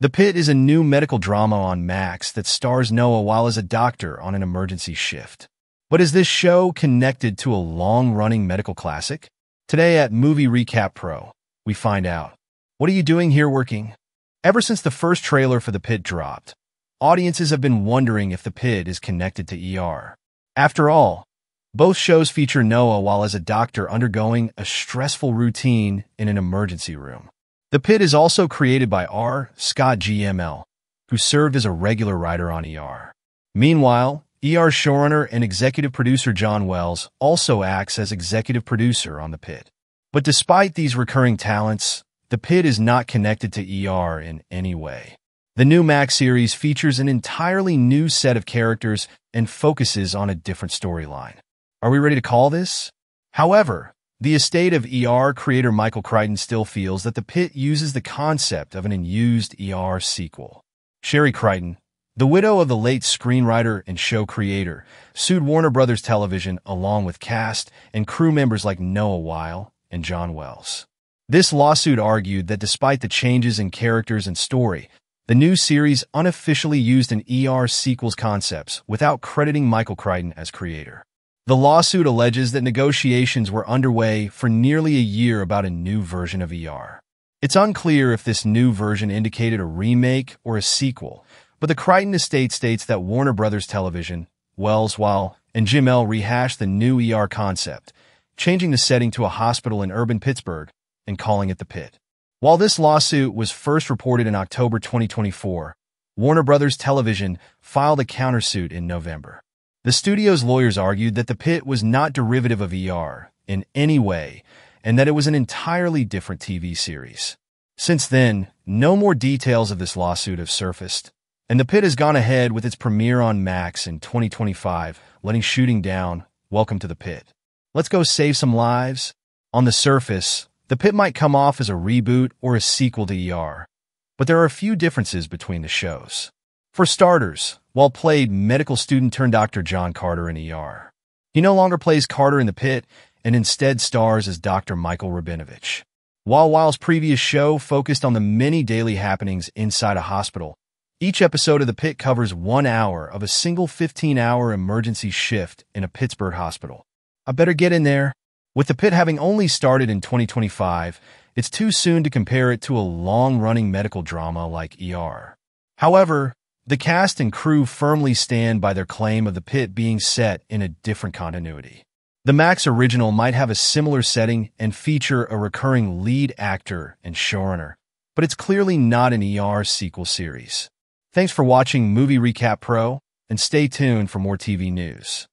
The Pitt is a new medical drama on Max that stars Noah Wyle as a doctor on an emergency shift. But is this show connected to a long-running medical classic? Today at Movie Recap Pro, we find out. What are you doing here working? Ever since the first trailer for The Pitt dropped, audiences have been wondering if The Pitt is connected to ER. After all, both shows feature Noah Wyle as a doctor undergoing a stressful routine in an emergency room. The Pitt is also created by R. Scott GML, who served as a regular writer on ER. Meanwhile, ER showrunner and executive producer John Wells also acts as executive producer on The Pitt. But despite these recurring talents, The Pitt is not connected to ER in any way. The new Max series features an entirely new set of characters and focuses on a different storyline. Are we ready to call this? However, the estate of ER creator Michael Crichton still feels that The Pitt uses the concept of an unused ER sequel. Sherry Crichton, the widow of the late screenwriter and show creator, sued Warner Bros. Television along with cast and crew members like Noah Wyle and John Wells. This lawsuit argued that despite the changes in characters and story, the new series unofficially used an ER sequel's concepts without crediting Michael Crichton as creator. The lawsuit alleges that negotiations were underway for nearly a year about a new version of ER. It's unclear if this new version indicated a remake or a sequel, but the Crichton estate states that Warner Bros. Television, Wells, Wyle, and GML rehashed the new ER concept, changing the setting to a hospital in urban Pittsburgh and calling it The Pitt. While this lawsuit was first reported in October 2024, Warner Bros. Television filed a countersuit in November. The studio's lawyers argued that The Pitt was not derivative of ER in any way and that it was an entirely different TV series. Since then, no more details of this lawsuit have surfaced, and The Pitt has gone ahead with its premiere on Max in 2025, letting shooting down. Welcome to The Pitt. Let's go save some lives. On the surface, The Pitt might come off as a reboot or a sequel to ER, but there are a few differences between the shows. For starters, Wyle played medical student-turned-doctor John Carter in ER. He no longer plays Carter in The Pitt and instead stars as Dr. Michael Rabinovich. While Wyle's previous show focused on the many daily happenings inside a hospital, each episode of The Pitt covers 1 hour of a single 15-hour emergency shift in a Pittsburgh hospital. I better get in there. With The Pitt having only started in 2025, it's too soon to compare it to a long-running medical drama like ER. However, the cast and crew firmly stand by their claim of The Pitt being set in a different continuity. The Max original might have a similar setting and feature a recurring lead actor and showrunner, but it's clearly not an ER sequel series. Thanks for watching Movie Recap Pro, and stay tuned for more TV news.